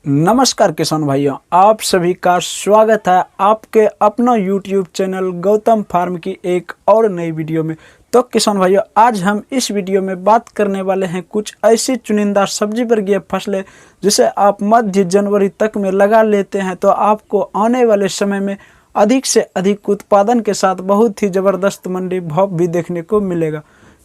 नमस्कार किसान भाइयों, आप सभी का स्वागत है आपके अपना YouTube चैनल गौतम फार्म की एक और नई वीडियो में। तो किसान भाइयों, आज हम इस वीडियो में बात करने वाले हैं कुछ ऐसी चुनिंदा सब्जी वर्गीय फसलें जिसे आप मध्य जनवरी तक में लगा लेते हैं तो आपको आने वाले समय में अधिक से अधिक उत्पादन के साथ बहुत ही ज़बरदस्त मंडी भाव भी देखने को मिलेगा।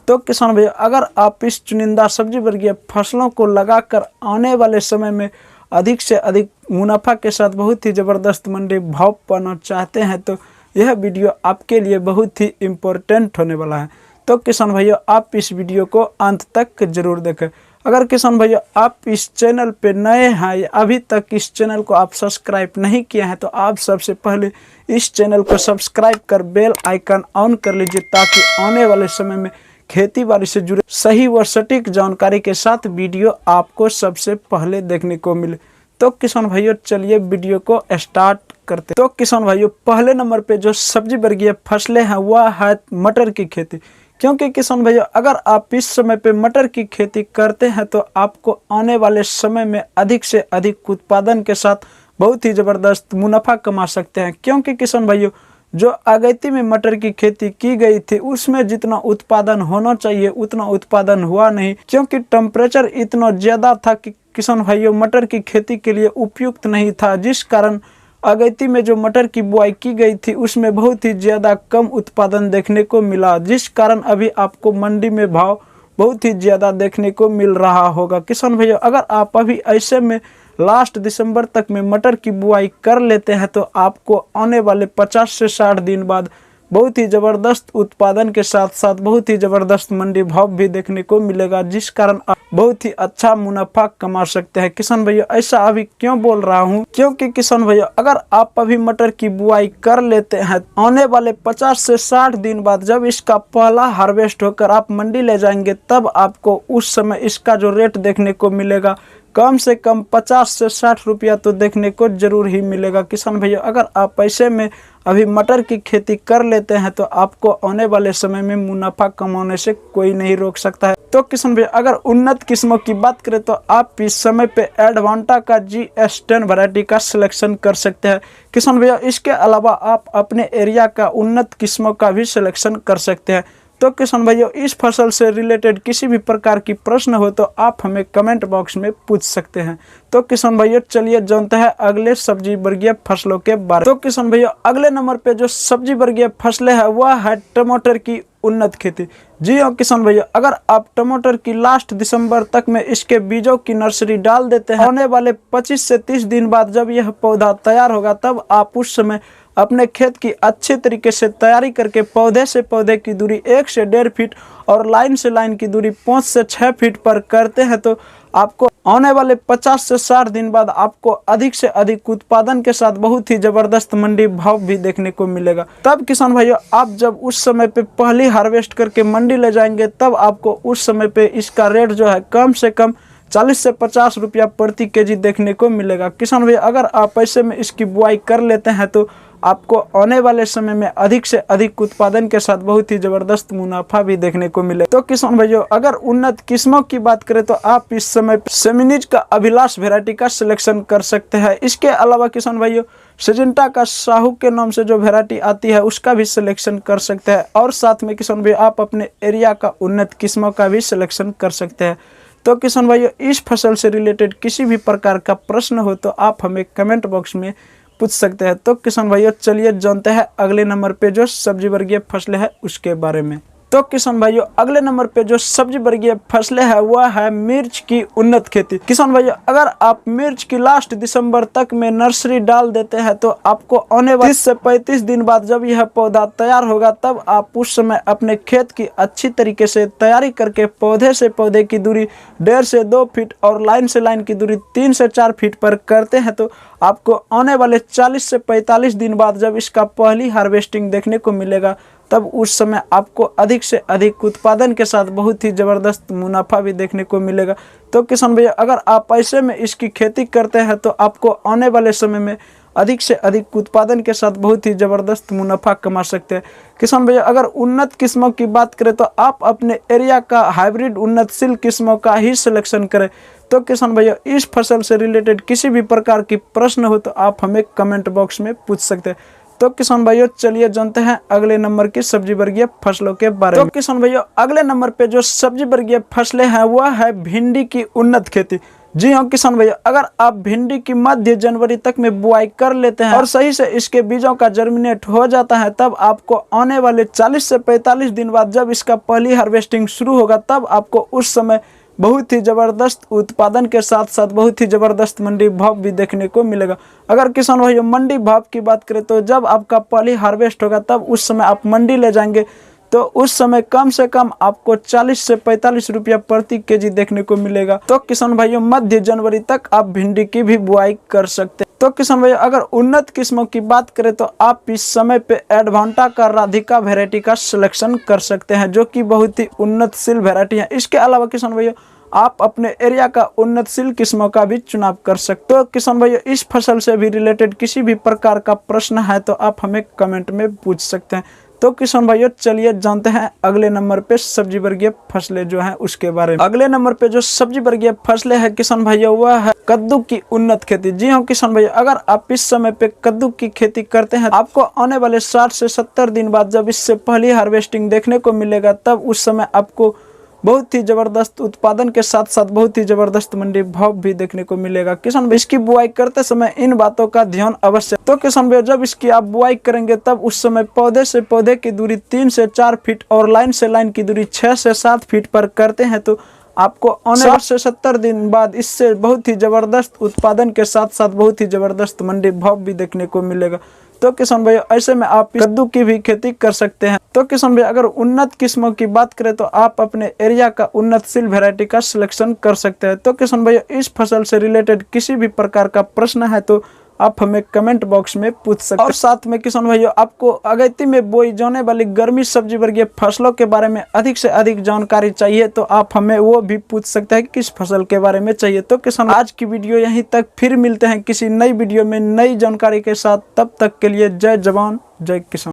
तो किसान भैया, अगर आप इस चुनिंदा सब्जी वर्गीय फसलों को लगाकर आने वाले समय में अधिक से अधिक मुनाफा के साथ बहुत ही ज़बरदस्त मंडी भाव पाना चाहते हैं तो यह वीडियो आपके लिए बहुत ही इम्पोर्टेंट होने वाला है। तो किसान भैया, आप इस वीडियो को अंत तक जरूर देखें। अगर किसान भैया आप इस चैनल पे नए हैं या अभी तक इस चैनल को आप सब्सक्राइब नहीं किए हैं तो आप सबसे पहले इस चैनल को सब्सक्राइब कर बेल आइकन ऑन कर लीजिए ताकि आने वाले समय में खेती बाड़ी से जुड़े सही व सटीक जानकारी के साथ वीडियो आपको सबसे पहले देखने को मिले। तो किसान भाइयों, चलिए वीडियो को स्टार्ट करते। तो किसान भाइयों, पहले नंबर पे जो सब्जी वर्गीय फसलें हैं वह है मटर की खेती। क्योंकि किसान भाइयों, अगर आप इस समय पे मटर की खेती करते हैं तो आपको आने वाले समय में अधिक से अधिक उत्पादन के साथ बहुत ही ज़बरदस्त मुनाफा कमा सकते हैं। क्योंकि किसान भाइयों, जो अगैती में मटर की खेती की गई थी उसमें जितना उत्पादन होना चाहिए उतना उत्पादन हुआ नहीं, क्योंकि टेम्परेचर इतना ज़्यादा था कि किसान भाइयों मटर की खेती के लिए उपयुक्त नहीं था, जिस कारण अगैती में जो मटर की बुआई की गई थी उसमें बहुत ही ज़्यादा कम उत्पादन देखने को मिला, जिस कारण अभी आपको मंडी में भाव बहुत ही ज़्यादा देखने को मिल रहा होगा। किसान भैया, अगर आप अभी ऐसे में लास्ट दिसंबर तक में मटर की बुआई कर लेते हैं तो आपको आने वाले 50 से 60 दिन बाद बहुत ही ज़बरदस्त उत्पादन के साथ साथ बहुत ही ज़बरदस्त मंडी भाव भी देखने को मिलेगा, जिस कारण आप बहुत ही अच्छा मुनाफा कमा सकते हैं। किसान भैया, ऐसा अभी क्यों बोल रहा हूं? क्योंकि किसान भैया, अगर आप अभी मटर की बुआई कर लेते हैं आने वाले 50 से 60 दिन बाद जब इसका पहला हार्वेस्ट होकर आप मंडी ले जाएंगे तब आपको उस समय इसका जो रेट देखने को मिलेगा कम से कम 50 से 60 रुपया तो देखने को जरूर ही मिलेगा। किसान भैया, अगर आप ऐसे में अभी मटर की खेती कर लेते हैं तो आपको आने वाले समय में मुनाफा कमाने से कोई नहीं रोक सकता है। तो किसान भैया, अगर उन्नत किस्मों की बात करें तो आप इस समय पे एडवांटा का GS10 वैरायटी का सिलेक्शन कर सकते हैं। किसान भैया, इसके अलावा आप अपने एरिया का उन्नत किस्मों का भी सिलेक्शन कर सकते हैं। तो किसान भाइयों, इस फसल से रिलेटेड किसी भी प्रकार की प्रश्न हो तो आप हमें कमेंट बॉक्स में पूछ सकते हैं। तो किसान भाइयों, चलिए जानते हैं अगले सब्जी वर्गीय फसलों के बारे में। तो किसान भाइयों, अगले नंबर पे जो सब्जी वर्गीय फसलें हैं वह है टमाटर की उन्नत खेती। जी हाँ किसान भैया, अगर आप टमाटर की लास्ट दिसंबर तक में इसके बीजों की नर्सरी डाल देते हैं, आने वाले 25 से 30 दिन बाद जब यह पौधा तैयार होगा तब आप उस समय अपने खेत की अच्छे तरीके से तैयारी करके पौधे से पौधे की दूरी 1 से 1.5 फीट और लाइन से लाइन की दूरी 5 से 6 फीट पर करते हैं तो आपको आने वाले 50 से 60 दिन बाद आपको अधिक से अधिक उत्पादन के साथ बहुत ही ज़बरदस्त मंडी भाव भी देखने को मिलेगा। तब किसान भाइयों, आप जब उस समय पे पहली हार्वेस्ट करके मंडी ले जाएंगे तब आपको उस समय पे इसका रेट जो है कम से कम 40 से 50 रुपया प्रति केजी देखने को मिलेगा। किसान भैया, अगर आप ऐसे में इसकी बुआई कर लेते हैं तो आपको आने वाले समय में अधिक से अधिक उत्पादन के साथ बहुत ही ज़बरदस्त मुनाफा भी देखने को मिले। तो किसान भाइयों, अगर उन्नत किस्मों की बात करें तो आप इस समय सेमिनिज का अभिलाष वैरायटी का सिलेक्शन कर सकते हैं। इसके अलावा किसान भाइयों, सिजेंटा का साहू के नाम से जो वैरायटी आती है उसका भी सिलेक्शन कर सकते हैं और साथ में किसान भाइयों आप अपने एरिया का उन्नत किस्मों का भी सिलेक्शन कर सकते हैं। तो किसान भाइयों, इस फसल से रिलेटेड किसी भी प्रकार का प्रश्न हो तो आप हमें कमेंट बॉक्स में पूछ सकते हैं। तो किसान भाइयों, चलिए जानते हैं अगले नंबर पे जो सब्जी वर्गीय फसलें हैं उसके बारे में। तो किसान भाइयों, अगले नंबर पे जो सब्जी वर्गीय फसलें हैं वह है मिर्च की उन्नत खेती। किसान भाइयों, अगर आप मिर्च की लास्ट दिसंबर तक में नर्सरी डाल देते हैं तो आपको आने वाले 30 से 35 दिन बाद जब यह पौधा तैयार होगा तब आप उस समय अपने खेत की अच्छी तरीके से तैयारी करके पौधे से पौधे की दूरी 1.5 से 2 फीट और लाइन से लाइन की दूरी 3 से 4 फीट पर करते हैं तो आपको आने वाले 40 से 45 दिन बाद जब इसका पहली हार्वेस्टिंग देखने को मिलेगा तब उस समय आपको अधिक से अधिक उत्पादन के साथ बहुत ही ज़बरदस्त मुनाफा भी देखने को मिलेगा। तो किसान भैया, अगर आप ऐसे में इसकी खेती करते हैं तो आपको आने वाले समय में अधिक से अधिक उत्पादन के साथ बहुत ही ज़बरदस्त मुनाफा कमा सकते हैं। किसान भैया, अगर उन्नत किस्मों की बात करें तो आप अपने एरिया का हाइब्रिड उन्नतशील किस्मों का ही सिलेक्शन करें तो किसान भाइयों इस फसल से रिलेटेड किसी भी प्रकार की प्रश्न हो तो आप हमें कमेंट बॉक्स में पूछ सकते हैं। तो किसान भाइयों चलिए जानते हैं अगले नंबर की सब्जी वर्गीय फसलों के बारे में। तो किसान भाइयों अगले नंबर पे जो सब्जी वर्गीय फसलें हैं वह है भिंडी की उन्नत खेती। जी हाँ किसान भैया, अगर आप भिंडी की मध्य जनवरी तक में बुआई कर लेते हैं और सही से इसके बीजों का जर्मिनेट हो जाता है, तब आपको आने वाले 40 से 45 दिन बाद जब इसका पहली हार्वेस्टिंग शुरू होगा, तब आपको उस समय बहुत ही ज़बरदस्त उत्पादन के साथ साथ बहुत ही ज़बरदस्त मंडी भाव भी देखने को मिलेगा। अगर किसान भाइयों मंडी भाव की बात करें तो जब आपका पहली हार्वेस्ट होगा तब उस समय आप मंडी ले जाएंगे तो उस समय कम से कम आपको 40 से 45 रुपया प्रति केजी देखने को मिलेगा। तो किसान भाइयों मध्य जनवरी तक आप भिंडी की भी बुआई कर सकते हैं। तो किसान भाइयों अगर उन्नत किस्मों की बात करें तो आप इस समय पे एडवांटा का राधिका वैरायटी का सिलेक्शन कर सकते हैं, जो कि बहुत ही उन्नतशील वैरायटी है। इसके अलावा किसान भाइयों आप अपने एरिया का उन्नतशील किस्मों का भी चुनाव कर सकते हो। किसान भाइयों इस फसल से भी रिलेटेड किसी भी प्रकार का प्रश्न है तो आप हमें कमेंट में पूछ सकते हैं। तो किसान भाइयों चलिए जानते हैं अगले नंबर पे सब्जी वर्गीय फसलें जो हैं उसके बारे में। अगले नंबर पे जो सब्जी वर्गीय फसलें हैं किसान भाइयों वह है कद्दू की उन्नत खेती। जी हाँ किसान भाइयों, अगर आप इस समय पे कद्दू की खेती करते हैं, आपको आने वाले 60 से 70 दिन बाद जब इससे पहली हार्वेस्टिंग देखने को मिलेगा, तब उस समय आपको बहुत ही जबरदस्त उत्पादन के साथ साथ बहुत ही जबरदस्त मंडी भाव भी देखने को मिलेगा। किसान भाई इसकी बुआई करते समय इन बातों का ध्यान अवश्य। तो किसान भाई जब इसकी आप बुआई करेंगे तब उस समय पौधे से पौधे की दूरी 3 से 4 फीट और लाइन से लाइन की दूरी 6 से 7 फीट पर करते हैं, तो आपको आने 60 से 70 दिन बाद इससे बहुत ही जबरदस्त उत्पादन के साथ साथ बहुत ही जबरदस्त मंडी भाव भी देखने को मिलेगा। तो किसान भाई ऐसे में आप कद्दू की भी खेती कर सकते हैं। तो किसान भाई अगर उन्नत किस्मों की बात करें तो आप अपने एरिया का उन्नतशील वैरायटी का सिलेक्शन कर सकते हैं। तो किसान भाई इस फसल से रिलेटेड किसी भी प्रकार का प्रश्न है तो आप हमें कमेंट बॉक्स में पूछ सकते हैं। और साथ में किसान भाइयों आपको अगेती में बोई जाने वाली गर्मी सब्जी वर्गीय फसलों के बारे में अधिक से अधिक जानकारी चाहिए तो आप हमें वो भी पूछ सकते हैं कि किस फसल के बारे में चाहिए। तो किसान आज की वीडियो यहीं तक, फिर मिलते हैं किसी नई वीडियो में नई जानकारी के साथ। तब तक के लिए जय जवान जय किसान।